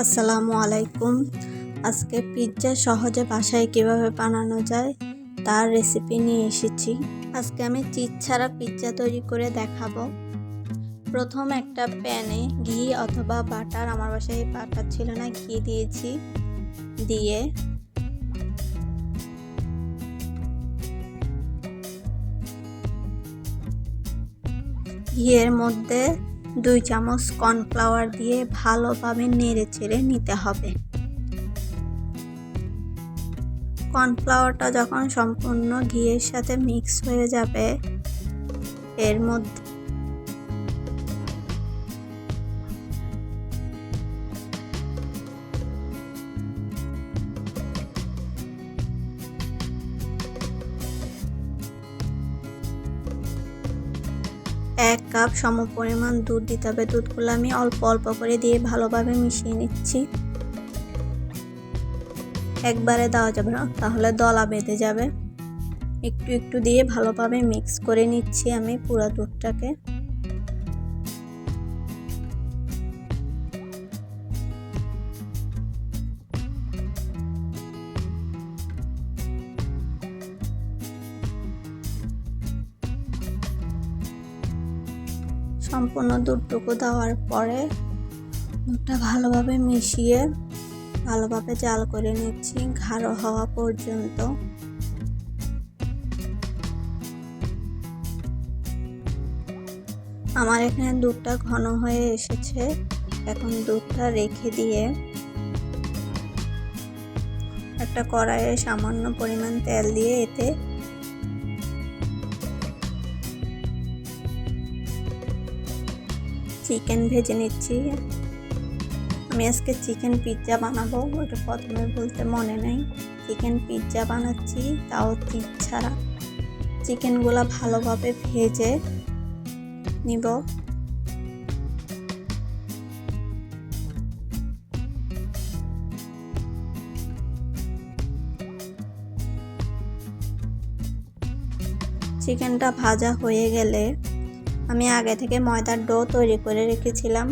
আসসালামু আলাইকুম। আজকে পিৎজা সহজে বাসায় কিভাবে বানানো যায় তার রেসিপি নিয়ে এসেছি। আজকে আমি চিজ ছাড়া পিৎজা তৈরি করে দেখাবো। প্রথম একটা প্যানে ঘি অথবা বাটার, আমার বাসায় বাটার ছিল না, ঘি দিয়েছি। দিয়ে ঘিয়ের মধ্যে 2 চামচ কর্নফ্লাওয়ার দিয়ে ভালোভাবে নেড়ে চেড়ে নিতে হবে। কর্নফ্লাওয়ারটা যখন সম্পূর্ণ ঘিয়ের সাথে মিক্স হয়ে যাবে, এর মধ্যে এক কাপ সমপরিমাণ দুধ দিতে হবে। দুধগুলো আমি অল্প অল্প করে দিয়ে ভালোভাবে মিশিয়ে নিচ্ছি। একবারে দেওয়া যাবে না, তাহলে দলা বেঁধে যাবে। একটু একটু দিয়ে ভালোভাবে মিক্স করে নিচ্ছি আমি পুরো দুধটাকে। সম্পূর্ণ দুধটুকু দেওয়ার পরে দুধটা ভালোভাবে মিশিয়ে ভালোভাবে জাল করে নিচ্ছি গাঢ় হওয়া পর্যন্ত। আমার এখানে দুধটা ঘন হয়ে এসেছে। এখন দুধটা রেখে দিয়ে একটা কড়াইয়ে সামান্য পরিমাণ তেল দিয়ে এতে চিকেন ভেজে নিচ্ছি। আমি আজকে চিকেন পিৎজা বানাবো, ওটা প্রথমে বলতে মনে নেই। চিকেন পিৎজা বানাচ্ছি, তাও চিজ ছাড়া। চিকেনগুলো ভালোভাবে ভেজে নিব। চিকেনটা ভাজা হয়ে গেলে আমি আগে থেকে ময়দার ডো তৈরি করে রেখেছিলাম।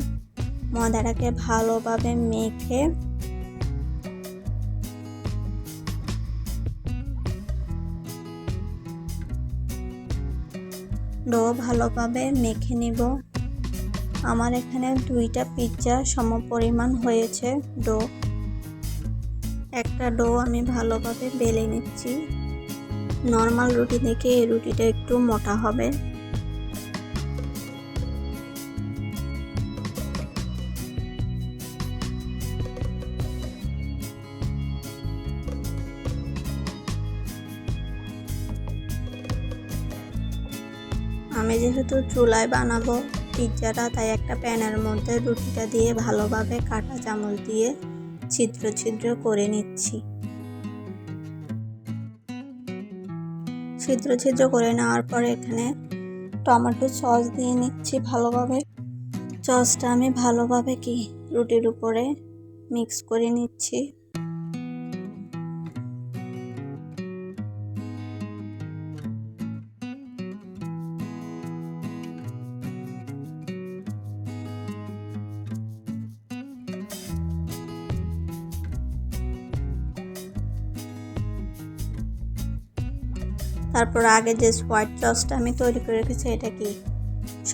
ময়দাটাকে ভালোভাবে মেখে ডো ভালোভাবে মেখে নিব। আমার এখানে 2টা পিৎজা সমপরিমাণ হয়েছে ডো। একটা ডো আমি ভালোভাবে বেলে নিচ্ছি। নর্মাল রুটি থেকে এই রুটিটা একটু মোটা হবে। আমি যেহেতু চুলায় বানাবো পিৎজাটা, তাই একটা প্যানের মধ্যে রুটিটা দিয়ে ভালোভাবে কাঁটা চামচ দিয়ে ছিদ্র ছিদ্র করে নিচ্ছি। ছিদ্র ছিদ্র করে নেওয়ার পরে এখানে টমেটো সস দিয়ে নিচ্ছি ভালোভাবে। সসটা আমি ভালোভাবে রুটির উপরে মিক্স করে নিচ্ছি। তারপর আগে যে হোয়াইট সসটা আমি তৈরি করে রেখেছি এটা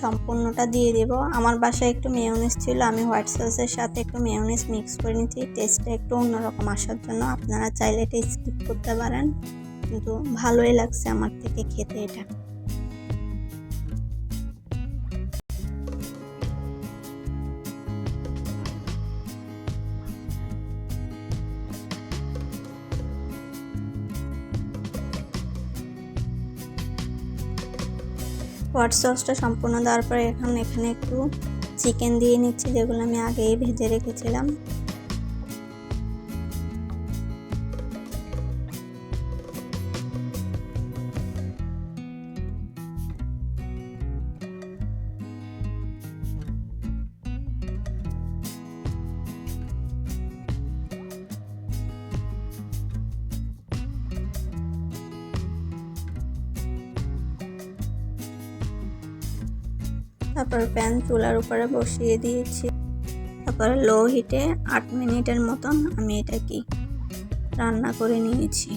সম্পূর্ণটা দিয়ে দেব। আমার বাসায় একটু মেয়োনিজ ছিল, আমি হোয়াইট সসের সাথে একটু মেয়োনিজ মিক্স করে নিচ্ছি টেস্টটা একটু অন্যরকম আসার জন্য। আপনারা চাইলে এটা স্কিপ করতে পারেন, কিন্তু ভালোই লাগছে আমার থেকে খেতে এটা। হোয়াইট সসটা সম্পূর্ণ দেওয়ার পরে এখানে একটু চিকেন দিয়ে নিচ্ছি, যেগুলো আমি আগেই ভেজে রেখেছিলাম। তারপর প্যান চুলার উপরে বসিয়ে দিয়েছি। তারপরে লো হিটে 8 মিনিটের মতন আমি এটা কি রান্না করে নিয়েছি।